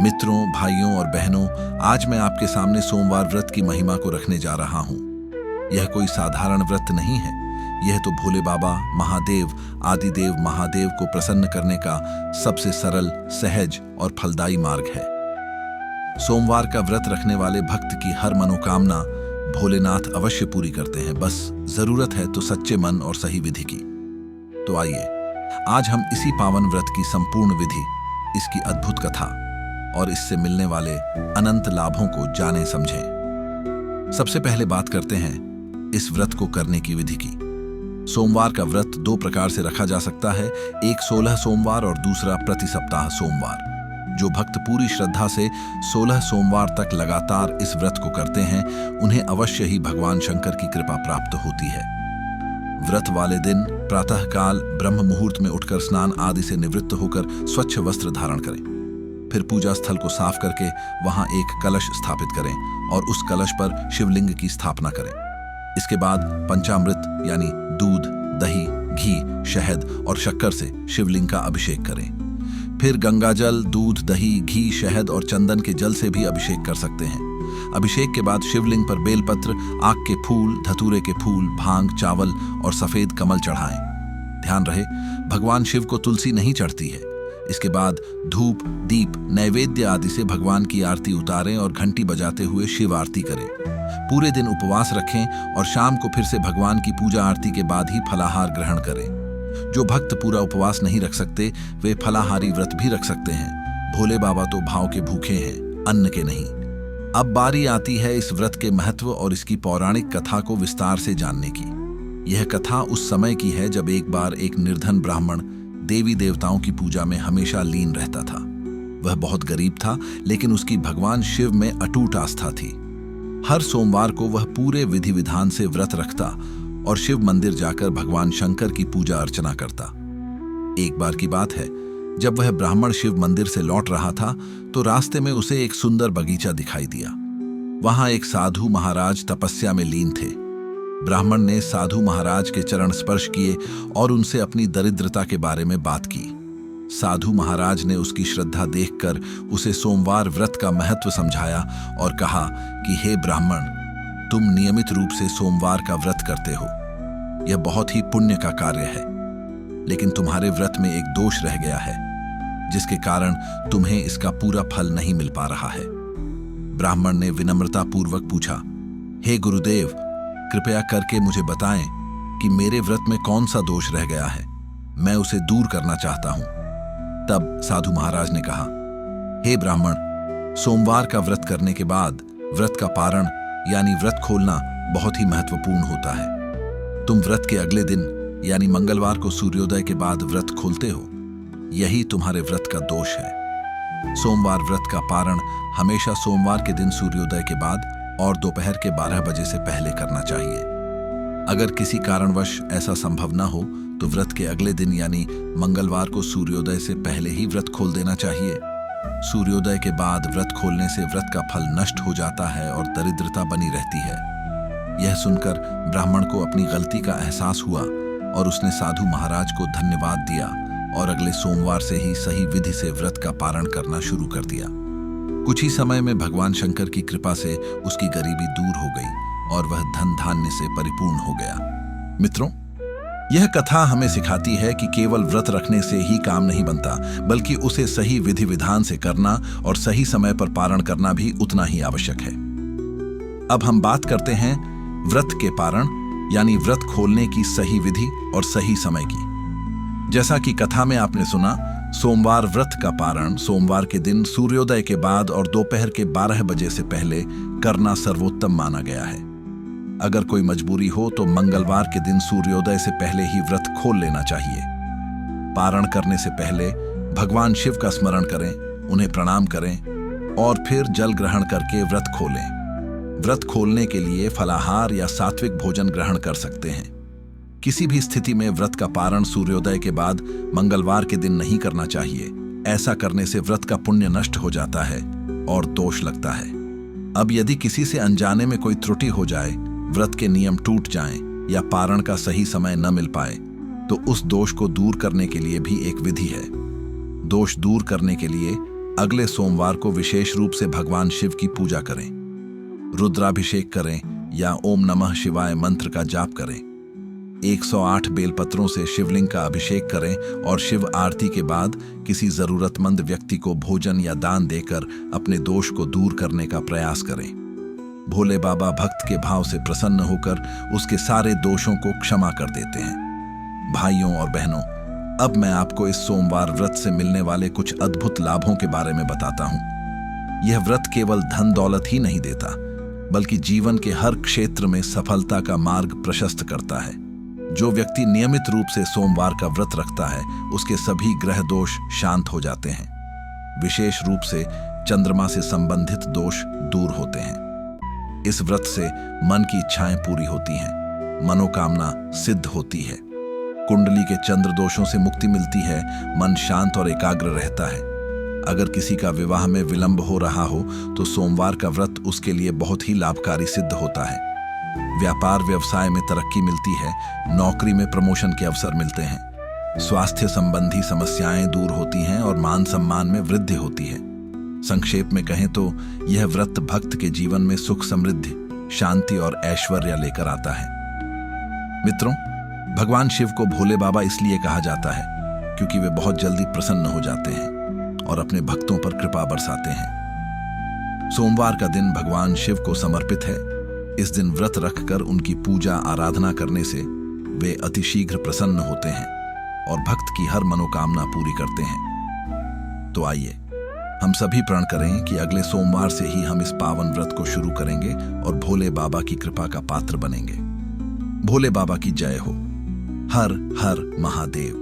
मित्रों, भाइयों और बहनों, आज मैं आपके सामने सोमवार व्रत की महिमा को रखने जा रहा हूँ। यह कोई साधारण व्रत नहीं है। यह तो भोले बाबा, महादेव, आदिदेव महादेव को प्रसन्न करने का सबसे सरल, सहज और फलदायी मार्ग है। सोमवार का व्रत रखने वाले भक्त की हर मनोकामना भोलेनाथ अवश्य पूरी करते हैं। बस जरूरत है तो सच्चे मन और सही विधि की। तो आइए, आज हम इसी पावन व्रत की संपूर्ण विधि, इसकी अद्भुत कथा और इससे मिलने वाले अनंत लाभों को जाने समझें। सबसे पहले बात करते हैं इस व्रत को करने की विधि की। सोमवार का व्रत दो प्रकार से रखा जा सकता है, एक 16 सोमवार और दूसरा प्रति सप्ताह सोमवार। जो भक्त पूरी श्रद्धा से 16 सोमवार तक लगातार इस व्रत को करते हैं, उन्हें अवश्य ही भगवान शंकर की कृपा प्राप्त होती है। व्रत वाले दिन प्रातःकाल ब्रह्म मुहूर्त में उठकर स्नान आदि से निवृत्त होकर स्वच्छ वस्त्र धारण करें। फिर पूजा स्थल को साफ करके वहां एक कलश स्थापित करें और उस कलश पर शिवलिंग की स्थापना करें। इसके बाद पंचामृत यानी दूध, दही, घी, शहद और शक्कर से शिवलिंग का अभिषेक करें। फिर गंगाजल, दूध, दही, घी, शहद और चंदन के जल से भी अभिषेक कर सकते हैं। अभिषेक के बाद शिवलिंग पर बेलपत्र, आक के फूल, धतूरे के फूल, भांग, चावल और सफेद कमल चढ़ाएं। ध्यान रहे, भगवान शिव को तुलसी नहीं चढ़ती है। इसके बाद धूप, दीप, नैवेद्य आदि से भगवान की आरती उतारें और घंटी बजाते हुए शिव आरती करें। पूरे दिन उपवास रखें और शाम को फिर से भगवान की पूजा आरती के बाद ही फलाहार ग्रहण करें। जो भक्त पूरा उपवास नहीं रख सकते, वे फलाहारी व्रत भी रख सकते हैं। भोले बाबा तो भाव के भूखे हैं, अन्न के नहीं। अब बारी आती है इस व्रत के महत्व और इसकी पौराणिक कथा को विस्तार से जानने की। यह कथा उस समय की है जब एक बार एक निर्धन ब्राह्मण देवी देवताओं की पूजा में हमेशा लीन रहता था। वह बहुत गरीब था, लेकिन उसकी भगवान शिव में अटूट आस्था थी। हर सोमवार को वह पूरे विधि विधान से व्रत रखता और शिव मंदिर जाकर भगवान शंकर की पूजा अर्चना करता। एक बार की बात है, जब वह ब्राह्मण शिव मंदिर से लौट रहा था तो रास्ते में उसे एक सुंदर बगीचा दिखाई दिया। वहां एक साधु महाराज तपस्या में लीन थे। ब्राह्मण ने साधु महाराज के चरण स्पर्श किए और उनसे अपनी दरिद्रता के बारे में बात की। साधु महाराज ने उसकी श्रद्धा देखकर उसे सोमवार व्रत का महत्व समझाया और कहा कि हे ब्राह्मण, तुम नियमित रूप से सोमवार का व्रत करते हो। यह बहुत ही पुण्य का कार्य है, लेकिन तुम्हारे व्रत में एक दोष रह गया है, जिसके कारण तुम्हें इसका पूरा फल नहीं मिल पा रहा है। ब्राह्मण ने विनम्रता पूर्वक पूछा, हे गुरुदेव, कृपया करके मुझे बताएं कि मेरे व्रत में कौन सा दोष रह गया है। मैं उसे दूर करना चाहता हूं। तब साधु महाराज ने कहा, हे ब्राह्मण, सोमवार का व्रत करने के बाद व्रत का पारण यानी व्रत खोलना बहुत ही महत्वपूर्ण होता है। तुम व्रत के अगले दिन यानी मंगलवार को सूर्योदय के बाद व्रत खोलते हो। यही तुम्हारे व्रत का दोष है। सोमवार व्रत का पारण हमेशा सोमवार के दिन सूर्योदय के बाद और दोपहर के 12 बजे से पहले करना चाहिए। अगर किसी कारणवश ऐसा संभव न हो तो व्रत के अगले दिन यानी मंगलवार को सूर्योदय से पहले ही व्रत खोल देना चाहिए। सूर्योदय के बाद व्रत खोलने से व्रत का फल नष्ट हो जाता है और दरिद्रता बनी रहती है। यह सुनकर ब्राह्मण को अपनी गलती का एहसास हुआ और उसने साधु महाराज को धन्यवाद दिया और अगले सोमवार से ही सही विधि से व्रत का पारण करना शुरू कर दिया। कुछ ही समय में भगवान शंकर की कृपा से उसकी गरीबी दूर हो गई और वह धन धान्य से परिपूर्ण हो गया। मित्रों, यह कथा हमें सिखाती है कि केवल व्रत रखने से ही काम नहीं बनता, बल्कि उसे सही विधि विधान से करना और सही समय पर पारण करना भी उतना ही आवश्यक है। अब हम बात करते हैं व्रत के पारण यानी व्रत खोलने की सही विधि और सही समय की। जैसा कि कथा में आपने सुना, सोमवार व्रत का पारण सोमवार के दिन सूर्योदय के बाद और दोपहर के 12 बजे से पहले करना सर्वोत्तम माना गया है। अगर कोई मजबूरी हो तो मंगलवार के दिन सूर्योदय से पहले ही व्रत खोल लेना चाहिए। पारण करने से पहले भगवान शिव का स्मरण करें, उन्हें प्रणाम करें और फिर जल ग्रहण करके व्रत खोलें। व्रत खोलने के लिए फलाहार या सात्विक भोजन ग्रहण कर सकते हैं। किसी भी स्थिति में व्रत का पारण सूर्योदय के बाद मंगलवार के दिन नहीं करना चाहिए। ऐसा करने से व्रत का पुण्य नष्ट हो जाता है और दोष लगता है। अब यदि किसी से अनजाने में कोई त्रुटि हो जाए, व्रत के नियम टूट जाएं या पारण का सही समय न मिल पाए, तो उस दोष को दूर करने के लिए भी एक विधि है। दोष दूर करने के लिए अगले सोमवार को विशेष रूप से भगवान शिव की पूजा करें। रुद्राभिषेक करें या ओम नमः शिवाय मंत्र का जाप करें। 108 बेलपत्रों से शिवलिंग का अभिषेक करें और शिव आरती के बाद किसी जरूरतमंद व्यक्ति को भोजन या दान देकर अपने दोष को दूर करने का प्रयास करें। भोले बाबा भक्त के भाव से प्रसन्न होकर उसके सारे दोषों को क्षमा कर देते हैं। भाइयों और बहनों, अब मैं आपको इस सोमवार व्रत से मिलने वाले कुछ अद्भुत लाभों के बारे में बताता हूं। यह व्रत केवल धन दौलत ही नहीं देता, बल्कि जीवन के हर क्षेत्र में सफलता का मार्ग प्रशस्त करता है। जो व्यक्ति नियमित रूप से सोमवार का व्रत रखता है, उसके सभी ग्रह दोष शांत हो जाते हैं। विशेष रूप से चंद्रमा से संबंधित दोष दूर होते हैं। इस व्रत से मन की इच्छाएं पूरी होती हैं, मनोकामना सिद्ध होती है, कुंडली के चंद्र दोषों से मुक्ति मिलती है, मन शांत और एकाग्र रहता है। अगर किसी का विवाह में विलंब हो रहा हो तो सोमवार का व्रत उसके लिए बहुत ही लाभकारी सिद्ध होता है। व्यापार व्यवसाय में तरक्की मिलती है, नौकरी में प्रमोशन के अवसर मिलते हैं, स्वास्थ्य संबंधी समस्याएं दूर होती हैं और मान सम्मान में वृद्धि होती है। संक्षेप में कहें तो यह व्रत भक्त के जीवन में सुख समृद्धि, शांति और ऐश्वर्य लेकर आता है। मित्रों, भगवान शिव को भोले बाबा इसलिए कहा जाता है क्योंकि वे बहुत जल्दी प्रसन्न हो जाते हैं और अपने भक्तों पर कृपा बरसाते हैं। सोमवार का दिन भगवान शिव को समर्पित है। इस दिन व्रत रखकर उनकी पूजा आराधना करने से वे अतिशीघ्र प्रसन्न होते हैं और भक्त की हर मनोकामना पूरी करते हैं। तो आइए हम सभी प्रण करें कि अगले सोमवार से ही हम इस पावन व्रत को शुरू करेंगे और भोले बाबा की कृपा का पात्र बनेंगे। भोले बाबा की जय हो। हर हर महादेव।